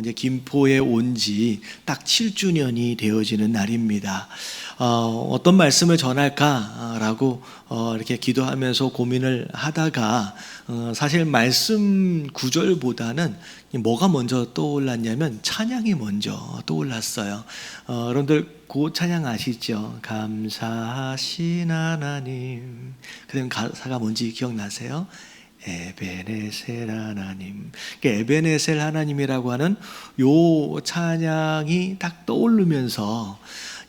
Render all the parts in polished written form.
이제 김포에 온 지 딱 7주년이 되어지는 날입니다. 어떤 말씀을 전할까라고 이렇게 기도하면서 고민을 하다가 사실 말씀 구절보다는 뭐가 먼저 떠올랐냐면 찬양이 먼저 떠올랐어요. 여러분들 그 찬양 아시죠? 감사하신 하나님. 그 가사가 뭔지 기억나세요? 에베네셀 하나님. 에베네셀 하나님이라고 하는 요 찬양이 딱 떠오르면서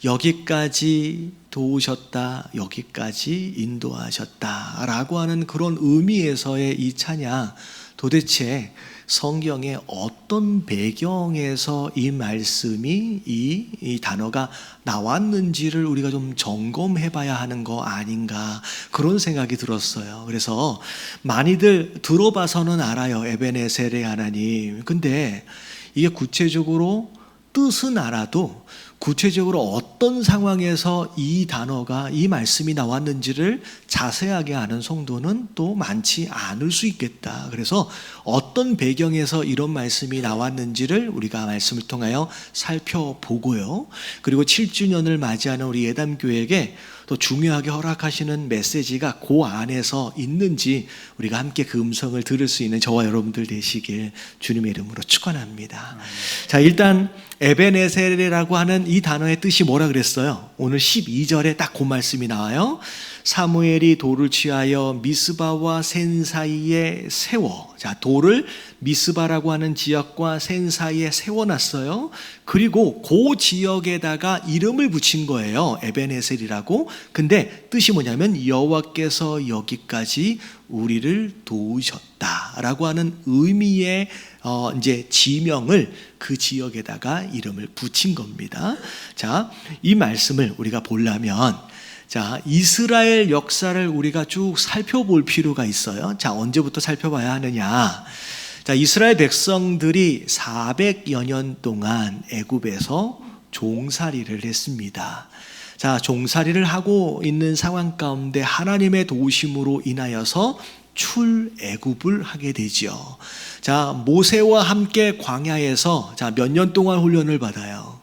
여기까지 도우셨다, 여기까지 인도하셨다 라고 하는 그런 의미에서의 이 찬양, 도대체 성경의 어떤 배경에서 이 말씀이 이 단어가 나왔는지를 우리가 좀 점검해 봐야 하는 거 아닌가, 그런 생각이 들었어요. 그래서 많이들 들어봐서는 알아요, 에베네셀의 하나님. 근데 이게 구체적으로 뜻은 알아도 구체적으로 어떤 상황에서 이 단어가, 이 말씀이 나왔는지를 자세하게 아는 성도는 또 많지 않을 수 있겠다. 그래서 어떤 배경에서 이런 말씀이 나왔는지를 우리가 말씀을 통하여 살펴보고요. 그리고 7주년을 맞이하는 우리 예담교회에게 또 중요하게 허락하시는 메시지가 그 안에서 있는지 우리가 함께 그 음성을 들을 수 있는 저와 여러분들 되시길 주님의 이름으로 축원합니다. 자, 일단 에베네셀이라고 하는 이 단어의 뜻이 뭐라 그랬어요? 오늘 12절에 딱 그 말씀이 나와요. 사무엘이 돌을 취하여 미스바와 센 사이에 세워. 자, 돌을 미스바라고 하는 지역과 센 사이에 세워놨어요. 그리고 그 지역에다가 이름을 붙인 거예요. 에베네셀이라고. 근데 뜻이 뭐냐면 여호와께서 여기까지 우리를 도우셨다라고 하는 의미의 이제 지명을 그 지역에다가 이름을 붙인 겁니다. 자, 이 말씀을 우리가 보려면 자, 이스라엘 역사를 우리가 쭉 살펴볼 필요가 있어요. 자, 언제부터 살펴봐야 하느냐? 자, 이스라엘 백성들이 400여 년 동안 애굽에서 종살이를 했습니다. 자, 종살이를 하고 있는 상황 가운데 하나님의 도우심으로 인하여서 출애굽을 하게 되죠. 자, 모세와 함께 광야에서 자, 몇 년 동안 훈련을 받아요?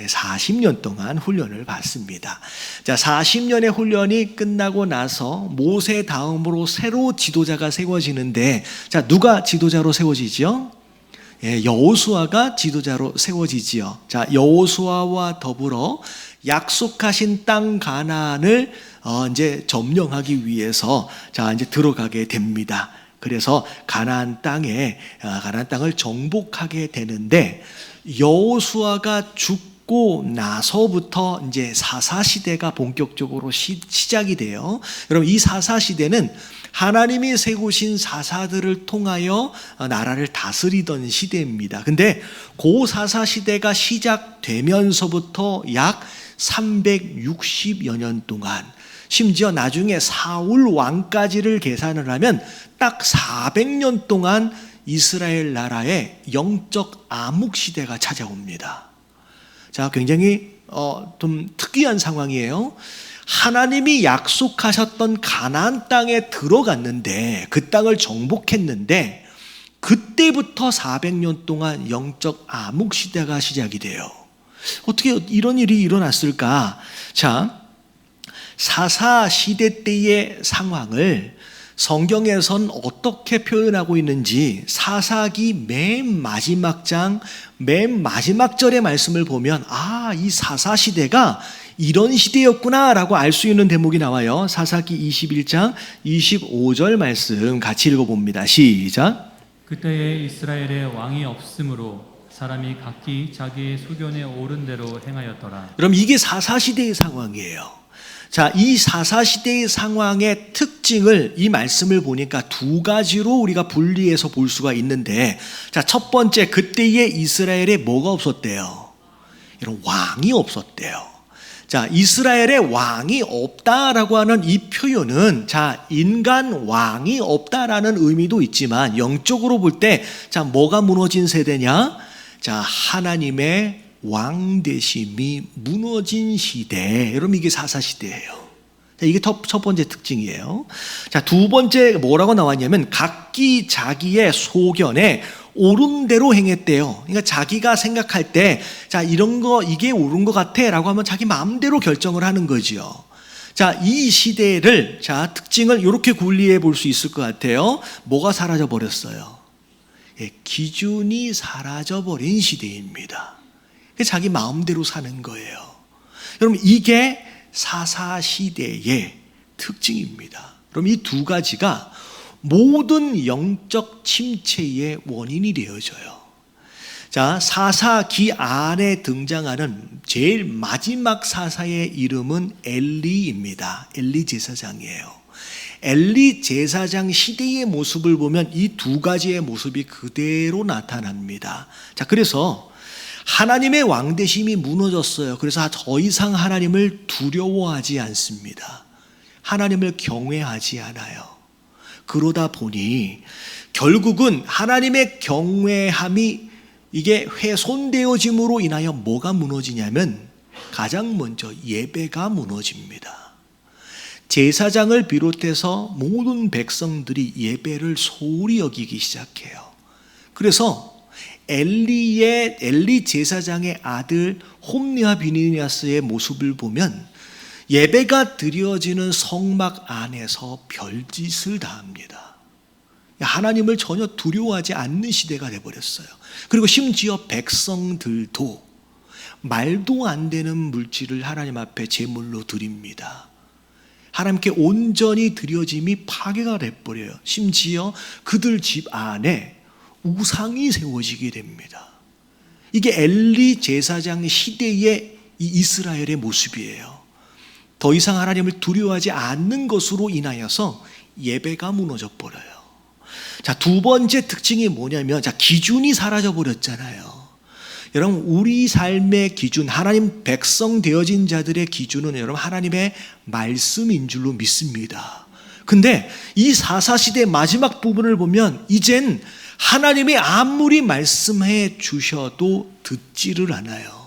40년 동안 훈련을 받습니다. 자, 40년의 훈련이 끝나고 나서 모세 다음으로 새로 지도자가 세워지는데, 자, 누가 지도자로 세워지죠? 여호수아가 지도자로 세워지지요. 자, 여호수아와 더불어 약속하신 땅 가나안을 이제 점령하기 위해서 자, 이제 들어가게 됩니다. 그래서 가나안 땅을 정복하게 되는데, 여호수아가 죽고 나서부터 이제 사사 시대가 본격적으로 시작이 돼요. 여러분, 이 사사 시대는 하나님이 세우신 사사들을 통하여 나라를 다스리던 시대입니다. 근데 그 사사 시대가 시작되면서부터 약 360여 년 동안, 심지어 나중에 사울 왕까지를 계산을 하면 딱 400년 동안 이스라엘 나라의 영적 암흑 시대가 찾아옵니다. 자, 굉장히 좀 특이한 상황이에요. 하나님이 약속하셨던 가나안 땅에 들어갔는데, 그 땅을 정복했는데, 그때부터 400년 동안 영적 암흑 시대가 시작이 돼요. 어떻게 이런 일이 일어났을까? 자, 사사 시대 때의 상황을 성경에선 어떻게 표현하고 있는지 사사기 맨 마지막 장, 맨 마지막 절의 말씀을 보면, 아, 이 사사 시대가 이런 시대였구나 라고 알 수 있는 대목이 나와요. 사사기 21장 25절 말씀 같이 읽어봅니다. 시작. 그때에 이스라엘에 왕이 없으므로 사람이 각기 자기의 소견에 옳은 대로 행하였더라. 그럼 이게 사사 시대의 상황이에요. 자, 이 사사 시대의 상황의 특징을, 이 말씀을 보니까 두 가지로 우리가 분리해서 볼 수가 있는데, 자, 첫 번째, 그때의 이스라엘에 뭐가 없었대요? 이런 왕이 없었대요. 자, 이스라엘에 왕이 없다라고 하는 이 표현은, 자, 인간 왕이 없다라는 의미도 있지만 영적으로 볼 때, 자, 뭐가 무너진 세대냐? 자, 하나님의 왕대심이 무너진 시대. 여러분, 이게 사사시대예요. 이게 첫 번째 특징이에요. 자, 두 번째 뭐라고 나왔냐면 각기 자기의 소견에 옳은 대로 행했대요. 그러니까 자기가 생각할 때, 자, 이런 거, 이게 옳은 것 같아 라고 하면 자기 마음대로 결정을 하는 거지요. 자, 이 시대를, 자, 특징을 이렇게 분리해 볼 수 있을 것 같아요. 뭐가 사라져 버렸어요? 예, 기준이 사라져 버린 시대입니다. 자기 마음대로 사는 거예요. 여러분, 이게 사사시대의 특징입니다. 그럼 이 두 가지가 모든 영적 침체의 원인이 되어져요. 자, 사사기 안에 등장하는 제일 마지막 사사의 이름은 엘리입니다. 엘리 제사장이에요. 엘리 제사장 시대의 모습을 보면 이 두 가지의 모습이 그대로 나타납니다. 자, 그래서 하나님의 왕대심이 무너졌어요. 그래서 더 이상 하나님을 두려워하지 않습니다. 하나님을 경외하지 않아요. 그러다 보니 결국은 하나님의 경외함이 이게 훼손되어짐으로 인하여 뭐가 무너지냐면 가장 먼저 예배가 무너집니다. 제사장을 비롯해서 모든 백성들이 예배를 소홀히 여기기 시작해요. 그래서 엘리 제사장의 아들 홈리와 비느니아스의 모습을 보면 예배가 드려지는 성막 안에서 별짓을 다 합니다. 하나님을 전혀 두려워하지 않는 시대가 되어버렸어요. 그리고 심지어 백성들도 말도 안 되는 물질을 하나님 앞에 제물로 드립니다. 하나님께 온전히 드려짐이 파괴가 돼버려요. 심지어 그들 집 안에 우상이 세워지게 됩니다. 이게 엘리 제사장 시대의 이 이스라엘의 모습이에요. 더 이상 하나님을 두려워하지 않는 것으로 인하여서 예배가 무너져 버려요. 자, 두 번째 특징이 뭐냐면, 자, 기준이 사라져 버렸잖아요. 여러분, 우리 삶의 기준, 하나님 백성 되어진 자들의 기준은 여러분 하나님의 말씀인 줄로 믿습니다. 근데 이 사사시대 마지막 부분을 보면 이젠 하나님이 아무리 말씀해 주셔도 듣지를 않아요.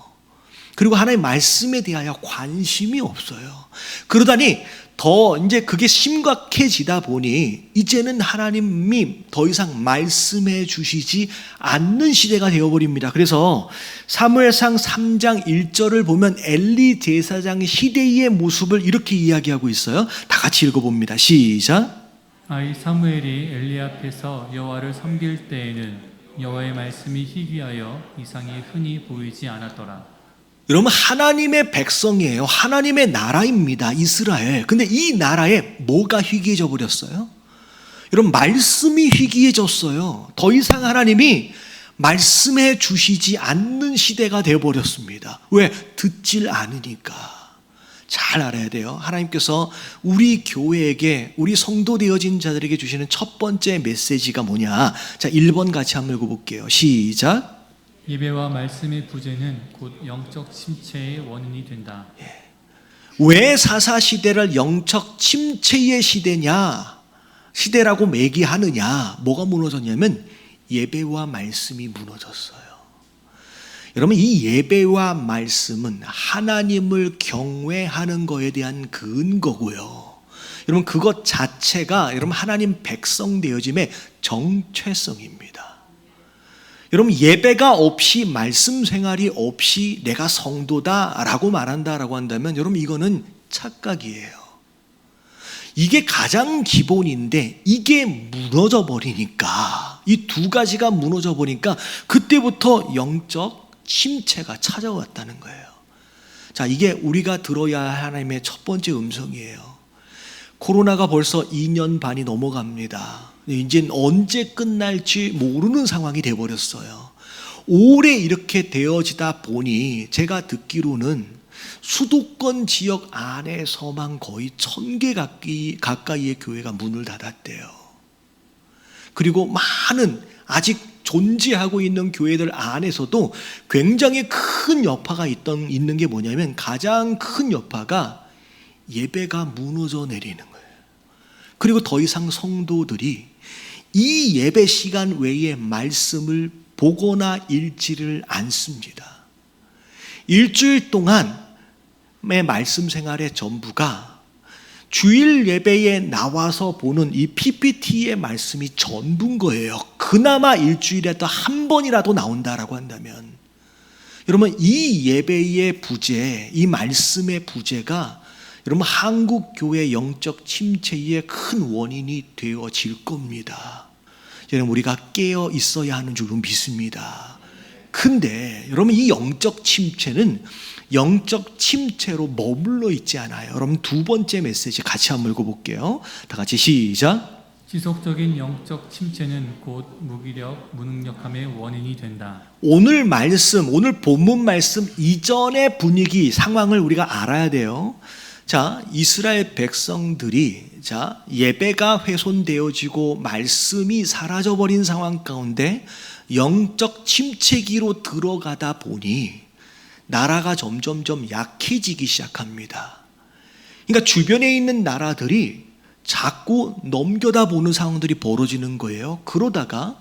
그리고 하나님의 말씀에 대하여 관심이 없어요. 그러다니 더 이제 그게 심각해지다 보니 이제는 하나님이 더 이상 말씀해 주시지 않는 시대가 되어버립니다. 그래서 사무엘상 3장 1절을 보면 엘리 제사장 시대의 모습을 이렇게 이야기하고 있어요. 다 같이 읽어봅니다. 시작. 아이 사무엘이 엘리 앞에서 여호와를 섬길 때에는 여호와의 말씀이 희귀하여 이상이 흔히 보이지 않았더라. 여러분, 하나님의 백성이에요. 하나님의 나라입니다. 이스라엘. 근데 이 나라에 뭐가 희귀해져 버렸어요? 여러분, 말씀이 희귀해졌어요. 더 이상 하나님이 말씀해 주시지 않는 시대가 되어버렸습니다. 왜? 듣질 않으니까. 잘 알아야 돼요. 하나님께서 우리 교회에게, 우리 성도 되어진 자들에게 주시는 첫 번째 메시지가 뭐냐? 자, 1번 같이 한번 읽어볼게요. 시작. 예배와 말씀의 부재는 곧 영적 침체의 원인이 된다. 왜 사사시대를 영적 침체의 시대라고 매기하느냐? 뭐가 무너졌냐면 예배와 말씀이 무너졌어요. 여러분, 이 예배와 말씀은 하나님을 경외하는 것에 대한 근거고요. 여러분, 그것 자체가 여러분 하나님 백성 되어짐의 정체성입니다. 여러분, 예배가 없이, 말씀 생활이 없이 내가 성도다라고 말한다라고 한다면 여러분 이거는 착각이에요. 이게 가장 기본인데 이게 무너져 버리니까, 이 두 가지가 무너져 버리니까 그때부터 영적 침체가 찾아왔다는 거예요. 자, 이게 우리가 들어야 할 하나님의 첫 번째 음성이에요. 코로나가 벌써 2년 반이 넘어갑니다. 이제 언제 끝날지 모르는 상황이 되어버렸어요. 올해 이렇게 되어지다 보니 제가 듣기로는 수도권 지역 안에서만 거의 1000개 가까이의 교회가 문을 닫았대요. 그리고 많은 아직 존재하고 있는 교회들 안에서도 굉장히 큰 여파가 있는 게 뭐냐면, 가장 큰 여파가 예배가 무너져 내리는 거예요. 그리고 더 이상 성도들이 이 예배 시간 외에 말씀을 보거나 읽지를 않습니다. 일주일 동안의 말씀 생활의 전부가 주일 예배에 나와서 보는 이 PPT의 말씀이 전부인 거예요. 그나마 일주일에 또 한 번이라도 나온다라고 한다면, 여러분 이 예배의 부재, 이 말씀의 부재가 여러분 한국 교회 영적 침체의 큰 원인이 되어질 겁니다. 여러분 우리가 깨어 있어야 하는 줄로 믿습니다. 근데 여러분 이 영적 침체는 영적 침체로 머물러 있지 않아요. 여러분 두 번째 메시지 같이 한번 읽어볼게요. 다 같이 시작. 지속적인 영적 침체는 곧 무기력, 무능력함의 원인이 된다. 오늘 말씀, 오늘 본문 말씀 이전의 분위기, 상황을 우리가 알아야 돼요. 자, 이스라엘 백성들이 예배가 훼손되어지고 말씀이 사라져버린 상황 가운데 영적 침체기로 들어가다 보니 나라가 점점점 약해지기 시작합니다. 그러니까 주변에 있는 나라들이 자꾸 넘겨다 보는 상황들이 벌어지는 거예요. 그러다가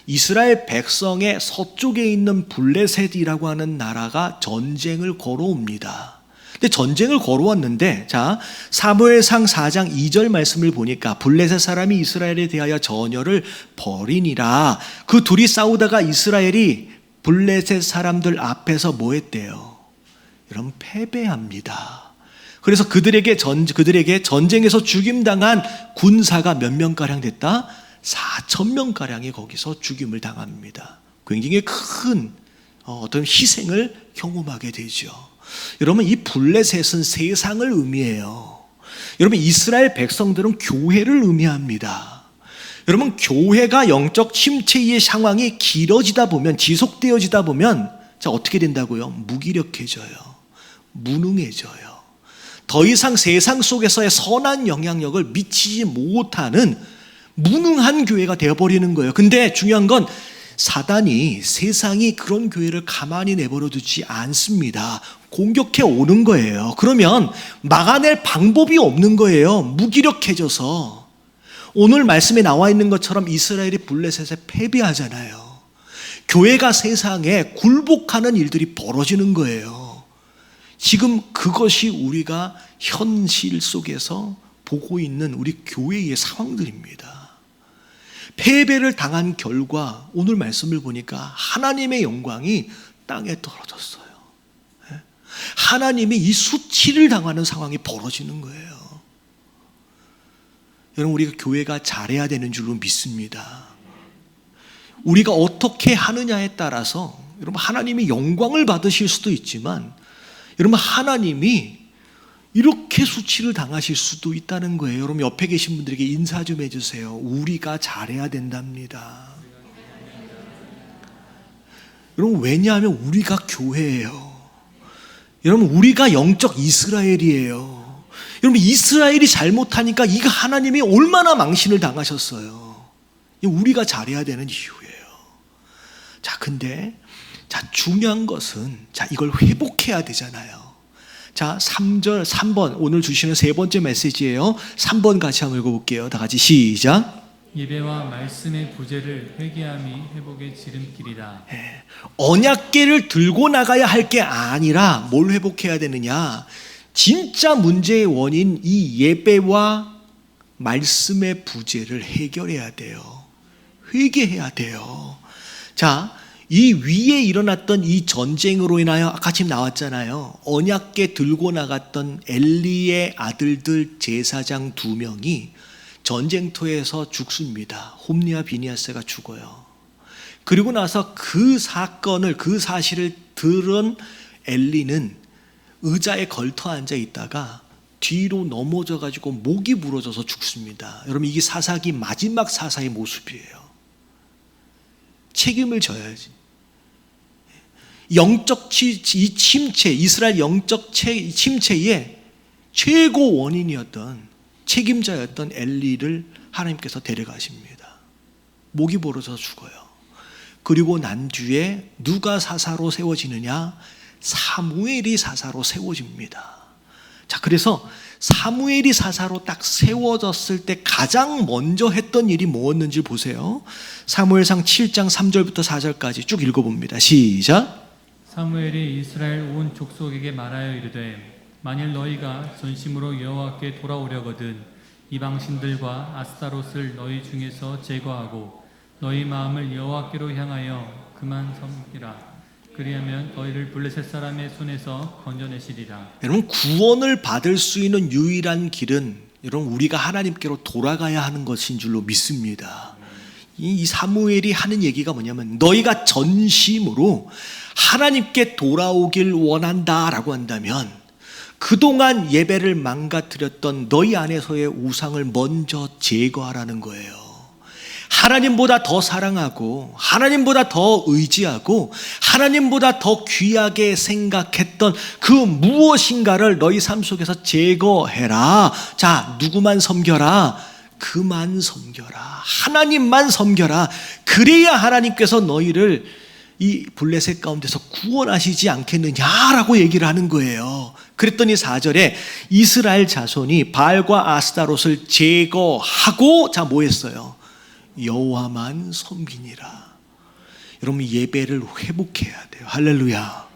이스라엘 백성의 서쪽에 있는 블레셋이라고 하는 나라가 전쟁을 걸어옵니다. 근데 전쟁을 걸어왔는데, 자, 사무엘상 4장 2절 말씀을 보니까 블레셋 사람이 이스라엘에 대하여 전열을 벌이니라. 그 둘이 싸우다가 이스라엘이 블레셋 사람들 앞에서 뭐 했대요? 여러분 패배합니다. 그래서 그들에게 전쟁에서 죽임당한 군사가 몇 명가량 됐다? 4,000명가량이 거기서 죽임을 당합니다. 굉장히 큰 어떤 희생을 경험하게 되죠. 여러분 이 블레셋은 세상을 의미해요. 여러분 이스라엘 백성들은 교회를 의미합니다. 여러분 교회가 영적 침체의 상황이 길어지다 보면, 지속되어지다 보면 자 어떻게 된다고요? 무기력해져요. 무능해져요. 더 이상 세상 속에서의 선한 영향력을 미치지 못하는 무능한 교회가 되어버리는 거예요. 근데 중요한 건 사단이, 세상이 그런 교회를 가만히 내버려 두지 않습니다. 공격해 오는 거예요. 그러면 막아낼 방법이 없는 거예요. 무기력해져서. 오늘 말씀에 나와 있는 것처럼 이스라엘이 블레셋에 패배하잖아요. 교회가 세상에 굴복하는 일들이 벌어지는 거예요. 지금 그것이 우리가 현실 속에서 보고 있는 우리 교회의 상황들입니다. 패배를 당한 결과 오늘 말씀을 보니까 하나님의 영광이 땅에 떨어졌어요. 하나님이 이 수치를 당하는 상황이 벌어지는 거예요. 여러분 우리가 교회가 잘해야 되는 줄로 믿습니다. 우리가 어떻게 하느냐에 따라서 여러분 하나님이 영광을 받으실 수도 있지만 여러분 하나님이 이렇게 수치를 당하실 수도 있다는 거예요. 여러분 옆에 계신 분들에게 인사 좀 해주세요. 우리가 잘해야 된답니다. 여러분 왜냐하면 우리가 교회예요. 여러분 우리가 영적 이스라엘이에요. 여러분 이스라엘이 잘못하니까 이거 하나님이 얼마나 망신을 당하셨어요. 우리가 잘해야 되는 이유예요. 자 근데 중요한 것은 이걸 회복해야 되잖아요. 자, 3번 오늘 주시는 세 번째 메시지예요. 3번 같이 한번 읽어볼게요. 다 같이 시작. 예배와 말씀의 부재를 회개함이 회복의 지름길이다. 언약궤를 들고 나가야 할 게 아니라 뭘 회복해야 되느냐? 진짜 문제의 원인 이 예배와 말씀의 부재를 해결해야 돼요. 회개해야 돼요. 자, 이 위에 일어났던 이 전쟁으로 인하여 아까 지금 나왔잖아요. 언약궤 들고 나갔던 엘리의 아들들 제사장 2명이 전쟁터에서 죽습니다. 홈리와 비니아스가 죽어요. 그리고 나서 그 사실을 들은 엘리는 의자에 걸터 앉아 있다가 뒤로 넘어져 가지고 목이 부러져서 죽습니다. 여러분 이게 사사기 마지막 사사의 모습이에요. 책임을 져야지. 영적 침체, 이스라엘 영적 침체의 최고 원인이었던 책임자였던 엘리를 하나님께서 데려가십니다. 목이 부러져서 죽어요. 그리고 난 뒤에 누가 사사로 세워지느냐? 사무엘이 사사로 세워집니다. 자, 그래서 사무엘이 사사로 딱 세워졌을 때 가장 먼저 했던 일이 뭐였는지 보세요. 사무엘상 7장 3절부터 4절까지 쭉 읽어봅니다. 시작. 사무엘이 이스라엘 온 족속에게 말하여 이르되 만일 너희가 전심으로 여호와께 돌아오려거든 이방신들과 아스타롯을 너희 중에서 제거하고 너희 마음을 여호와께로 향하여 그만 섬기라. 그리하면 너희를 블레셋 사람의 손에서 건져내시리라. 여러분, 구원을 받을 수 있는 유일한 길은 여러분 우리가 하나님께로 돌아가야 하는 것인 줄로 믿습니다. 이 사무엘이 하는 얘기가 뭐냐면 너희가 전심으로 하나님께 돌아오길 원한다라고 한다면 그동안 예배를 망가뜨렸던 너희 안에서의 우상을 먼저 제거하라는 거예요. 하나님보다 더 사랑하고 하나님보다 더 의지하고 하나님보다 더 귀하게 생각했던 그 무엇인가를 너희 삶 속에서 제거해라. 자, 누구만 섬겨라? 그만 섬겨라. 하나님만 섬겨라. 그래야 하나님께서 너희를 이 블레셋 가운데서 구원하시지 않겠느냐라고 얘기를 하는 거예요. 그랬더니 4절에 이스라엘 자손이 바알과 아스타롯을 제거하고 자, 뭐 했어요? 여호와만 섬기니라. 여러분, 예배를 회복해야 돼요. 할렐루야.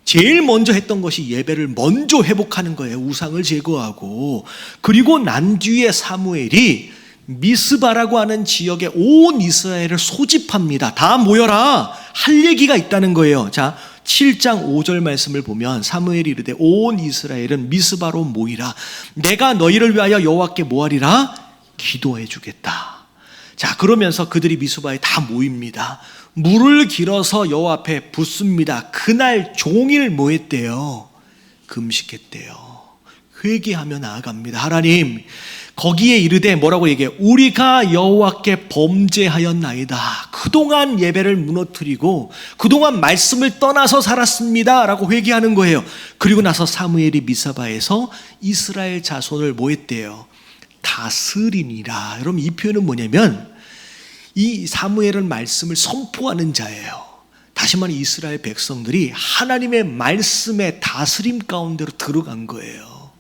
제일 먼저 했던 것이 예배를 먼저 회복하는 거예요. 우상을 제거하고. 그리고 난 뒤에 사무엘이 미스바라고 하는 지역에 온 이스라엘을 소집합니다. 다 모여라. 할 얘기가 있다는 거예요. 자, 7장 5절 말씀을 보면 사무엘이 이르되 온 이스라엘은 미스바로 모이라. 내가 너희를 위하여 여호와께 뭐하리라? 기도해 주겠다. 자, 그러면서 그들이 미스바에 다 모입니다. 물을 길어서 여호와 앞에 붓습니다. 그날 종일 뭐 했대요? 금식했대요. 회개하며 나아갑니다. 하나님, 거기에 이르되 뭐라고 얘기해요? 우리가 여호와께 범죄하였나이다. 그동안 예배를 무너뜨리고 그동안 말씀을 떠나서 살았습니다 라고 회개하는 거예요. 그리고 나서 사무엘이 미스바에서 이스라엘 자손을 뭐 했대요? 다스리니라. 여러분, 이 표현은 뭐냐면 이 사무엘은 말씀을 선포하는 자예요. 다시 말해 이스라엘 백성들이 하나님의 말씀의 다스림 가운데로 들어간 거예요.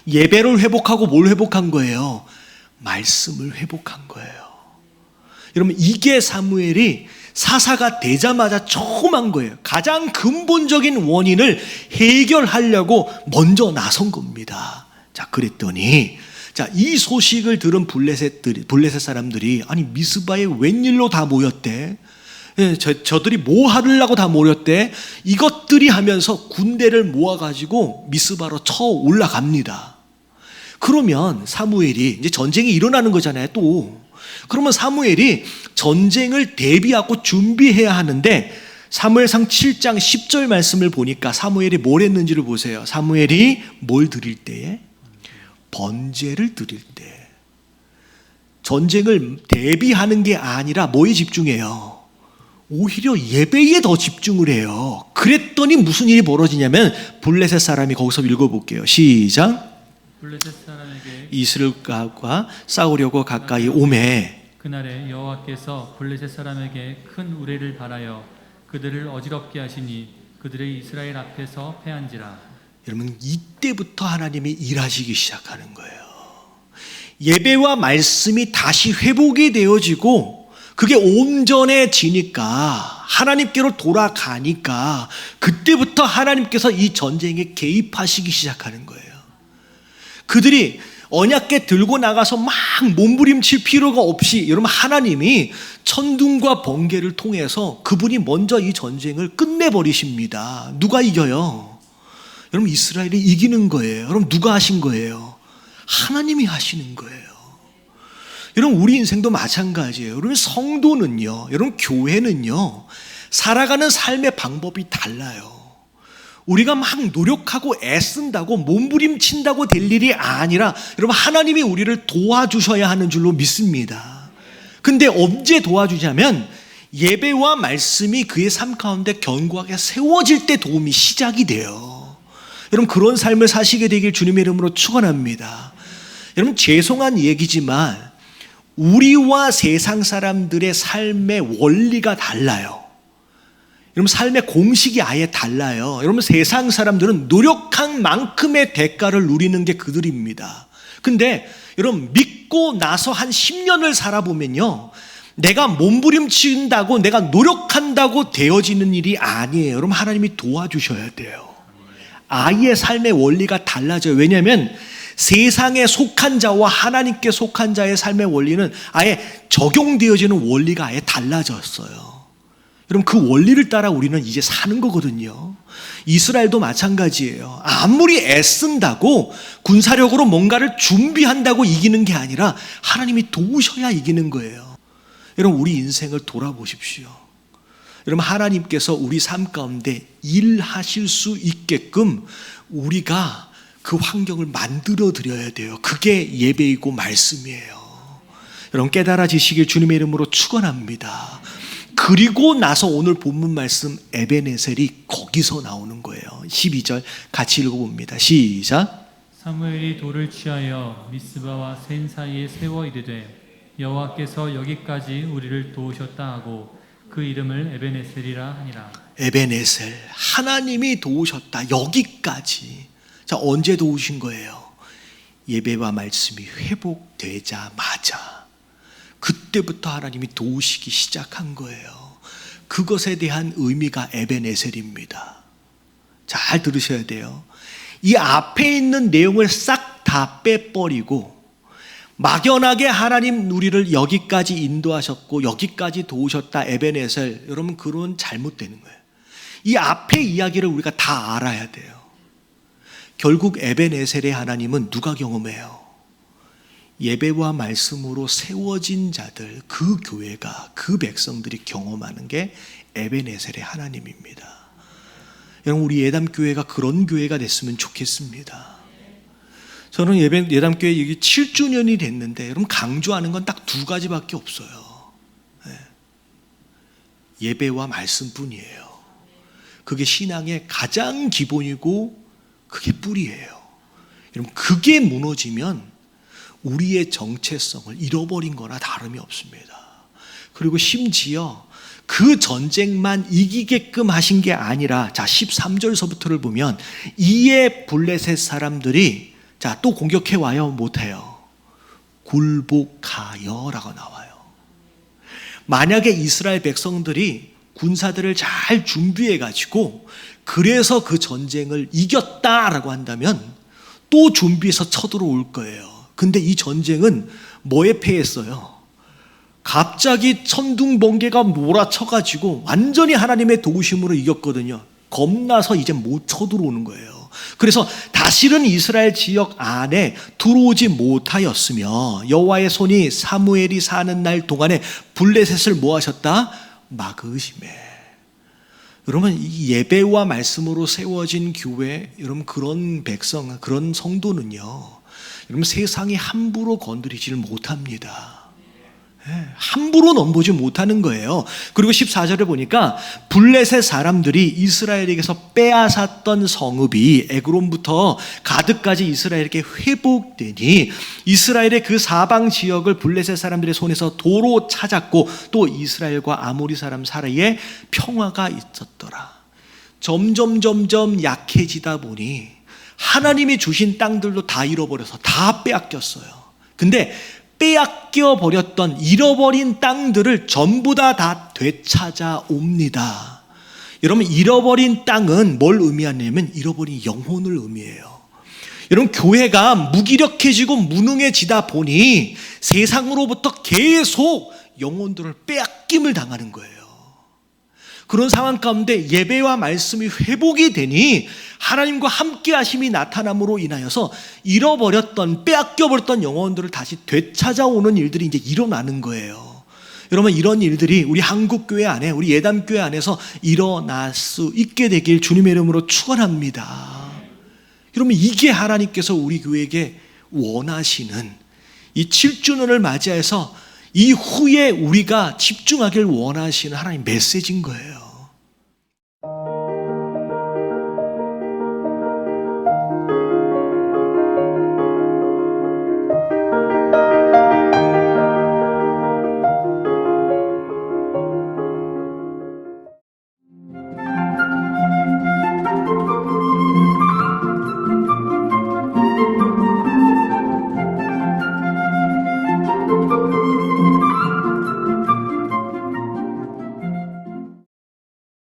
예배를 회복하고 뭘 회복한 거예요? 말씀을 회복한 거예요. 여러분, 이게 사무엘이 사사가 되자마자 처음 한 거예요. 가장 근본적인 원인을 해결하려고 먼저 나선 겁니다. 자, 그랬더니 자, 이 소식을 들은 블레셋 사람들이 아니 미스바에 웬일로 다 모였대? 예, 저들이 뭐 하려고 다 모였대? 이것들이 하면서 군대를 모아가지고 미스바로 쳐 올라갑니다. 그러면 사무엘이 이제 전쟁이 일어나는 거잖아요. 또 그러면 사무엘이 전쟁을 대비하고 준비해야 하는데 사무엘상 7장 10절 말씀을 보니까 사무엘이 뭘 했는지를 보세요. 사무엘이 뭘 드릴 때에? 번제를 드릴 때. 전쟁을 대비하는 게 아니라 뭐에 집중해요? 오히려 예배에 더 집중을 해요. 그랬더니 무슨 일이 벌어지냐면 블레셋 사람이 거기서 읽어볼게요. 시작. 블레셋 사람에게 이스라엘과 싸우려고 가까이 오매 그날에 여호와께서 블레셋 사람에게 큰 우레를 발하여 그들을 어지럽게 하시니 그들의 이스라엘 앞에서 패한지라. 여러분, 이때부터 하나님이 일하시기 시작하는 거예요. 예배와 말씀이 다시 회복이 되어지고 그게 온전해지니까 하나님께로 돌아가니까 그때부터 하나님께서 이 전쟁에 개입하시기 시작하는 거예요. 그들이 언약궤 들고 나가서 막 몸부림칠 필요가 없이 여러분 하나님이 천둥과 번개를 통해서 그분이 먼저 이 전쟁을 끝내버리십니다. 누가 이겨요? 여러분, 이스라엘이 이기는 거예요. 여러분, 누가 하신 거예요? 하나님이 하시는 거예요. 여러분, 우리 인생도 마찬가지예요. 여러분, 성도는요, 여러분, 교회는요, 살아가는 삶의 방법이 달라요. 우리가 막 노력하고 애쓴다고 몸부림친다고 될 일이 아니라 여러분, 하나님이 우리를 도와주셔야 하는 줄로 믿습니다. 근데 언제 도와주냐면 예배와 말씀이 그의 삶 가운데 견고하게 세워질 때 도움이 시작이 돼요. 여러분, 그런 삶을 사시게 되길 주님의 이름으로 축원합니다. 여러분, 죄송한 얘기지만 우리와 세상 사람들의 삶의 원리가 달라요. 여러분, 삶의 공식이 아예 달라요. 여러분, 세상 사람들은 노력한 만큼의 대가를 누리는 게 그들입니다. 근데 여러분, 믿고 나서 한 10년을 살아보면요, 내가 몸부림친다고 내가 노력한다고 되어지는 일이 아니에요. 여러분, 하나님이 도와주셔야 돼요. 아예 삶의 원리가 달라져요. 왜냐하면 세상에 속한 자와 하나님께 속한 자의 삶의 원리는 아예 적용되어지는 원리가 아예 달라졌어요. 여러분, 그 원리를 따라 우리는 이제 사는 거거든요. 이스라엘도 마찬가지예요. 아무리 애쓴다고 군사력으로 뭔가를 준비한다고 이기는 게 아니라 하나님이 도우셔야 이기는 거예요. 여러분, 우리 인생을 돌아보십시오. 여러분, 하나님께서 우리 삶 가운데 일하실 수 있게끔 우리가 그 환경을 만들어 드려야 돼요. 그게 예배이고 말씀이에요. 여러분, 깨달아지시길 주님의 이름으로 축원합니다. 그리고 나서 오늘 본문 말씀 에베네셀이 거기서 나오는 거예요. 12절 같이 읽어봅니다. 시작. 사무엘이 돌을 취하여 미스바와 센 사이에 세워 이르되 여호와께서 여기까지 우리를 도우셨다 하고 그 이름을 에베네셀이라 하니라. 에베네셀, 하나님이 도우셨다. 여기까지. 자, 언제 도우신 거예요? 예배와 말씀이 회복되자마자 그때부터 하나님이 도우시기 시작한 거예요. 그것에 대한 의미가 에베네셀입니다. 잘 들으셔야 돼요. 이 앞에 있는 내용을 싹 다 빼버리고 막연하게 하나님 우리를 여기까지 인도하셨고 여기까지 도우셨다, 에베네셀, 여러분, 그건 잘못되는 거예요. 이 앞에 이야기를 우리가 다 알아야 돼요. 결국 에베네셀의 하나님은 누가 경험해요? 예배와 말씀으로 세워진 자들, 그 교회가, 그 백성들이 경험하는 게 에베네셀의 하나님입니다. 여러분, 우리 예담교회가 그런 교회가 됐으면 좋겠습니다. 저는 예담교회 여기 7주년이 됐는데 여러분, 강조하는 건 딱 두 가지밖에 없어요. 예배와 말씀뿐이에요. 그게 신앙의 가장 기본이고 그게 뿌리예요. 여러분, 그게 무너지면 우리의 정체성을 잃어버린 거나 다름이 없습니다. 그리고 심지어 그 전쟁만 이기게끔 하신 게 아니라, 자, 13절서부터를 보면 이에 블레셋 사람들이 자, 또 공격해 와요? 못해요. 굴복하여 라고 나와요. 만약에 이스라엘 백성들이 군사들을 잘 준비해 가지고 그래서 그 전쟁을 이겼다라고 한다면 또 준비해서 쳐들어올 거예요. 근데 이 전쟁은 뭐에 패했어요? 갑자기 천둥 번개가 몰아쳐가지고 완전히 하나님의 도우심으로 이겼거든요. 겁나서 이제 못 쳐들어오는 거예요. 그래서 다시는 이스라엘 지역 안에 들어오지 못하였으며 여호와의 손이 사무엘이 사는 날 동안에 블레셋을 뭐 하셨다? 막으시매. 여러분, 이 예배와 말씀으로 세워진 교회, 여러분, 그런 백성, 그런 성도는요, 여러분, 세상이 함부로 건드리지를 못합니다. 함부로 넘보지 못하는 거예요. 그리고 14절에 보니까 블레셋 사람들이 이스라엘에게서 빼앗았던 성읍이 에그론부터 가드까지 이스라엘에게 회복되니 이스라엘의 그 사방 지역을 블레셋 사람들의 손에서 도로 찾았고 또 이스라엘과 아모리 사람 사이에 평화가 있었더라. 점점 약해지다 보니 하나님이 주신 땅들도 다 잃어버려서 다 빼앗겼어요. 근데 빼앗겨 버렸던 잃어버린 땅들을 전부 다 되찾아 옵니다. 여러분, 잃어버린 땅은 뭘 의미하냐면 잃어버린 영혼을 의미해요. 여러분, 교회가 무기력해지고 무능해지다 보니 세상으로부터 계속 영혼들을 빼앗김을 당하는 거예요. 그런 상황 가운데 예배와 말씀이 회복이 되니 하나님과 함께 하심이 나타남으로 인하여서 잃어버렸던, 빼앗겨버렸던 영혼들을 다시 되찾아오는 일들이 이제 일어나는 거예요. 여러분, 이런 일들이 우리 한국교회 안에, 우리 예담교회 안에서 일어날 수 있게 되길 주님의 이름으로 축원합니다. 여러분, 이게 하나님께서 우리 교회에게 원하시는, 이 7주년을 맞이해서 이후에 우리가 집중하길 원하시는 하나님 메시지인 거예요.